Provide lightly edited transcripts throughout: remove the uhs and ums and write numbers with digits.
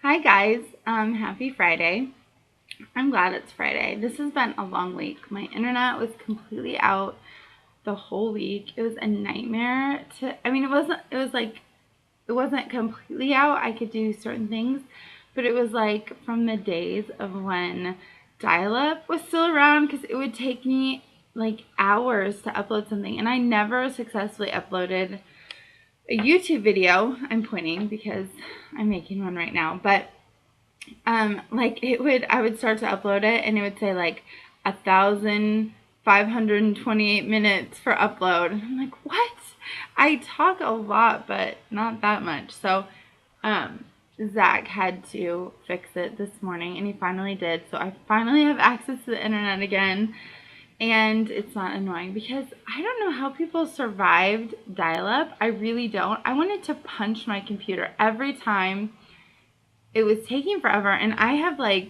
Hi guys, happy Friday. I'm glad it's Friday. This has been a long week. My internet was completely out the whole week. It was a nightmare it wasn't completely out. I could do certain things, but it was like from the days of when dial-up was still around because it would take me like hours to upload something, and I never successfully uploaded a YouTube video. I'm pointing because I'm making one right now, but I would start to upload it and it would say like 1,528 minutes for upload. And I'm like, what? I talk a lot, but not that much. So, Zach had to fix it this morning and he finally did. So I finally have access to the internet again. And it's not annoying because I don't know how people survived dial-up. I really don't. I wanted to punch my computer every time. It was taking forever, and I have like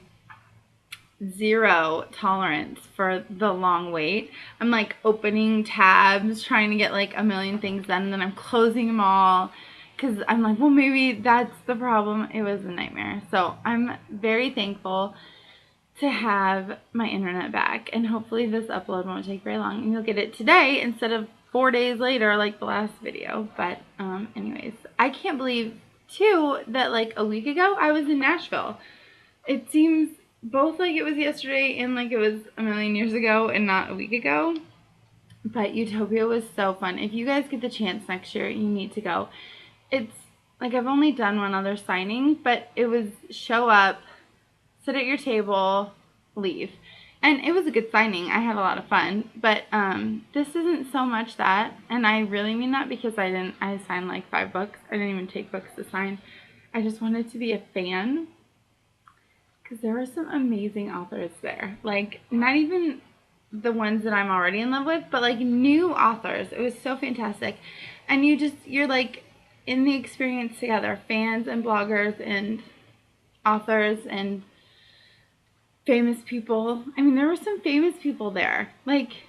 zero tolerance for the long wait. I'm like opening tabs, trying to get like a million things done, and then I'm closing them all because I'm like, well, maybe that's the problem. It was a nightmare. So I'm very thankful to have my internet back, and hopefully this upload won't take very long and you'll get it today instead of 4 days later like the last video. But anyways, I can't believe too that like a week ago I was in Nashville. It seems both like it was yesterday and like it was a million years ago and not a week ago. But UtopYA was so fun. If you guys get the chance next year, you need to go. It's like I've only done one other signing, but it was show up, sit at your table, leave. And it was a good signing. I had a lot of fun. But this isn't so much that. And I really mean that because I signed like 5 books. I didn't even take books to sign. I just wanted to be a fan. Because there were some amazing authors there. Like, not even the ones that I'm already in love with, but like new authors. It was so fantastic. And you're like in the experience together. Fans and bloggers and authors and famous people. I mean, there were some famous people there, like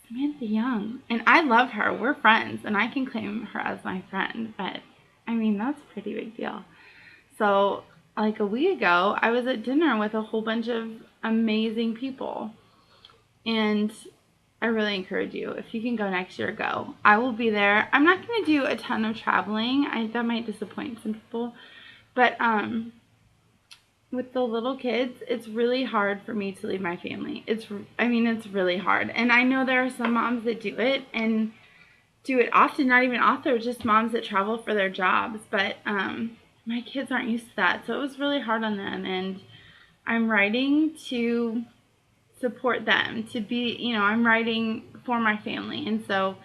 Samantha Young, and I love her. We're friends, and I can claim her as my friend, but I mean, that's a pretty big deal. So, like a week ago, I was at dinner with a whole bunch of amazing people, and I really encourage you, if you can go next year, go. I will be there. I'm not going to do a ton of traveling. That might disappoint some people, but with the little kids, it's really hard for me to leave my family. It's really hard. And I know there are some moms that do it and do it often, not even authors, just moms that travel for their jobs. But my kids aren't used to that. So it was really hard on them. And I'm writing to support them, I'm writing for my family. And so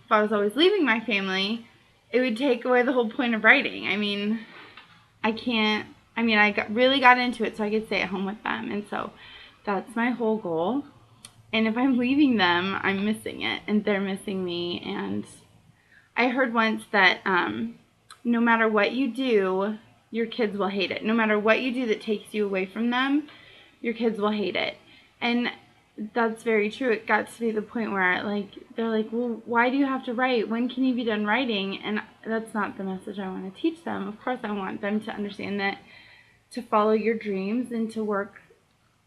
if I was always leaving my family, it would take away the whole point of writing. I really got into it so I could stay at home with them. And so that's my whole goal. And if I'm leaving them, I'm missing it. And they're missing me. And I heard once that no matter what you do, your kids will hate it. No matter what you do that takes you away from them, your kids will hate it. And that's very true. It got to be the point where they're like, well, why do you have to write? When can you be done writing? And that's not the message I want to teach them. Of course, I want them to understand that to follow your dreams and to work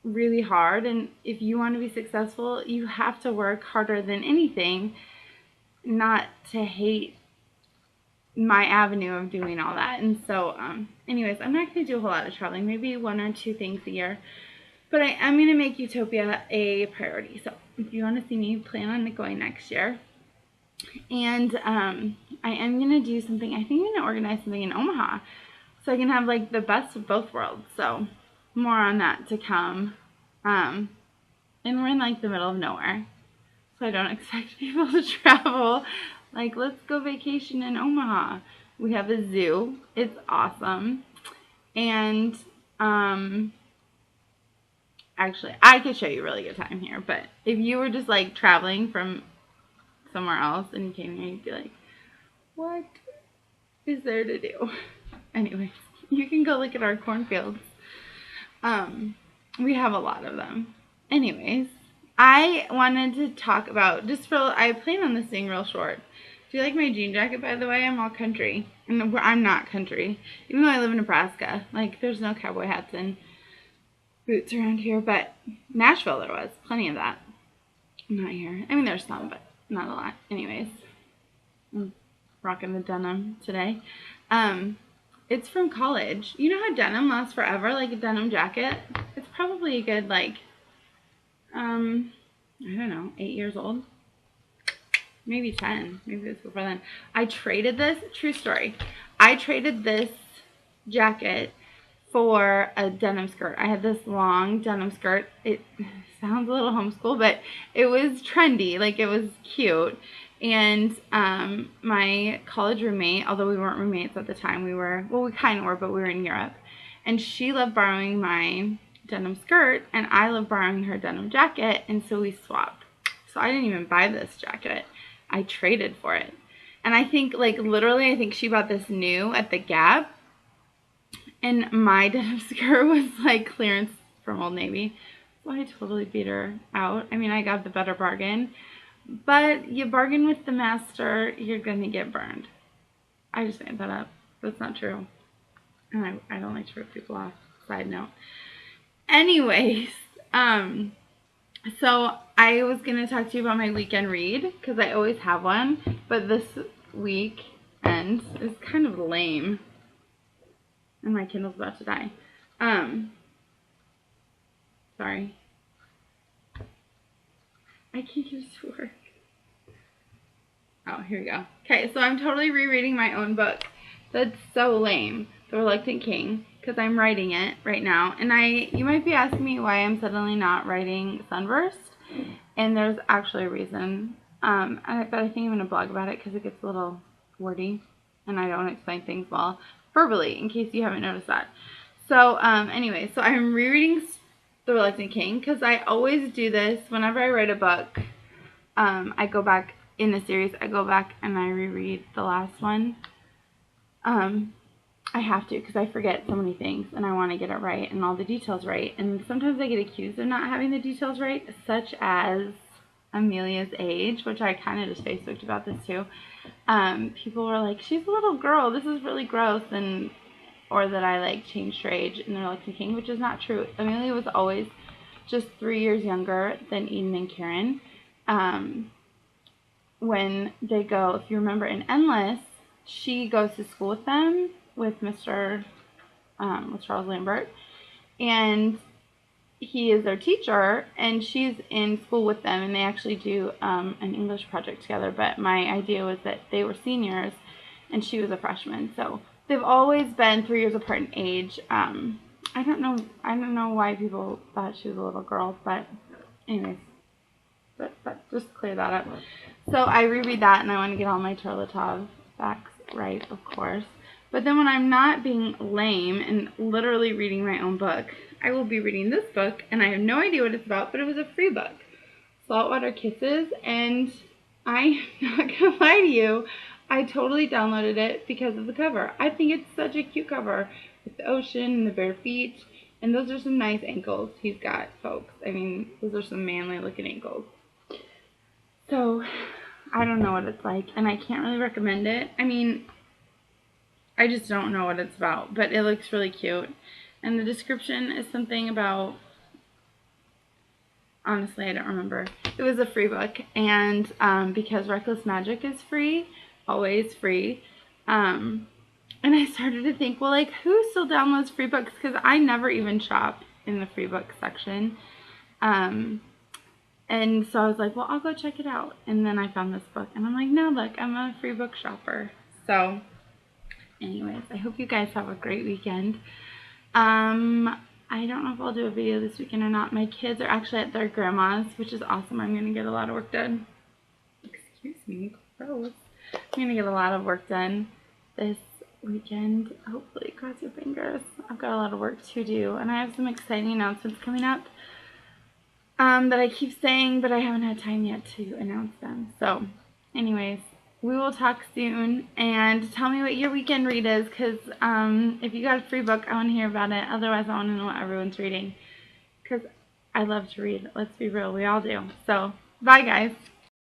really hard. And if you want to be successful, you have to work harder than anything, not to hate my avenue of doing all that. And so, anyways, I'm not going to do a whole lot of traveling, maybe 1 or 2 things a year. But I am going to make UtopYA a priority. So if you want to see me, plan on going next year. And I am going to do something. I think I'm going to organize something in Omaha so I can have like the best of both worlds. So more on that to come. And we're in like the middle of nowhere. So I don't expect people to travel. Like, let's go vacation in Omaha. We have a zoo. It's awesome. And actually, I could show you a really good time here, but if you were just like traveling from somewhere else and you came here, you'd be like, what is there to do? Anyways, you can go look at our cornfields. We have a lot of them. Anyways, I wanted to talk about I plan on this being real short, Do you like my jean jacket, by the way? I'm all country. And I'm not country. Even though I live in Nebraska. Like, there's no cowboy hats and boots around here. But Nashville, there was. Plenty of that. Not here. I mean, there's some, but not a lot. Anyways. I'm rocking the denim today. It's from college. You know how denim lasts forever? Like a denim jacket? It's probably a good, like, I don't know, 8 years old? Maybe 10. Maybe it was before then. I traded this, true story. I traded this jacket for a denim skirt. I had this long denim skirt. It sounds a little homeschool, but it was trendy. Like, it was cute. And my college roommate, although we weren't roommates at the time, we kind of were, but we were in Europe. And she loved borrowing my denim skirt, and I loved borrowing her denim jacket, and so we swapped. So I didn't even buy this jacket. I traded for it. And I think, like, literally, I think she bought this new at the Gap. And my denim skirt was, like, clearance from Old Navy. So I totally beat her out. I mean, I got the better bargain. But you bargain with the master, you're going to get burned. I just made that up. That's not true. And I don't like to rip people off. Side note. Anyways, so I was going to talk to you about my weekend read, because I always have one, but this weekend is kind of lame, and my Kindle's about to die. Sorry. I can't get it to work. Oh, here we go. Okay, so I'm totally rereading my own book. That's so lame. The Reluctant King, because I'm writing it right now. And you might be asking me why I'm suddenly not writing Sunburst. And there's actually a reason. But I think I'm going to blog about it because it gets a little wordy. And I don't explain things well verbally, in case you haven't noticed that. So, anyway, so I'm rereading The Reluctant King because I always do this. Whenever I write a book, I go back in the series. I go back and I reread the last one. I have to because I forget so many things and I want to get it right and all the details right. And sometimes I get accused of not having the details right, such as Amelia's age, which I kind of just Facebooked about this too. People were like, she's a little girl, this is really gross, or that I like changed her age in The Reluctant King, which is not true. Amelia was always just 3 years younger than Eden and Karen. When they go, if you remember in Endless, she goes to school with them, with with Charles Lambert, and he is their teacher, and she's in school with them, and they actually do an English project together. But my idea was that they were seniors, and she was a freshman, so they've always been 3 years apart in age. I don't know why people thought she was a little girl, but anyways, but just clear that up. So I reread that, and I want to get all my Turletov facts right, of course. But then when I'm not being lame and literally reading my own book, I will be reading this book, and I have no idea what it's about, but it was a free book, Saltwater Kisses, and I'm not gonna lie to you, I totally downloaded it because of the cover. I think it's such a cute cover with the ocean and the bare feet, and those are some nice ankles he's got, folks. I mean, those are some manly looking ankles. So I don't know what it's like, and I can't really recommend it. I mean, I just don't know what it's about, but it looks really cute. And the description is something about, honestly, I don't remember. It was a free book, and because Reckless Magic is free, always free, and I started to think, well, like, who still downloads free books? Because I never even shop in the free book section. And so I was like, well, I'll go check it out. And then I found this book, and I'm like, no, look, I'm a free book shopper. So anyways, I hope you guys have a great weekend. I don't know if I'll do a video this weekend or not. My kids are actually at their grandma's, which is awesome. I'm going to get a lot of work done. Excuse me, gross. I'm going to get a lot of work done this weekend. Hopefully, cross your fingers. I've got a lot of work to do, and I have some exciting announcements coming up that I keep saying, but I haven't had time yet to announce them. So, anyways, we will talk soon, and tell me what your weekend read is, because if you got a free book, I want to hear about it. Otherwise, I want to know what everyone's reading, because I love to read. Let's be real, we all do. So, bye, guys.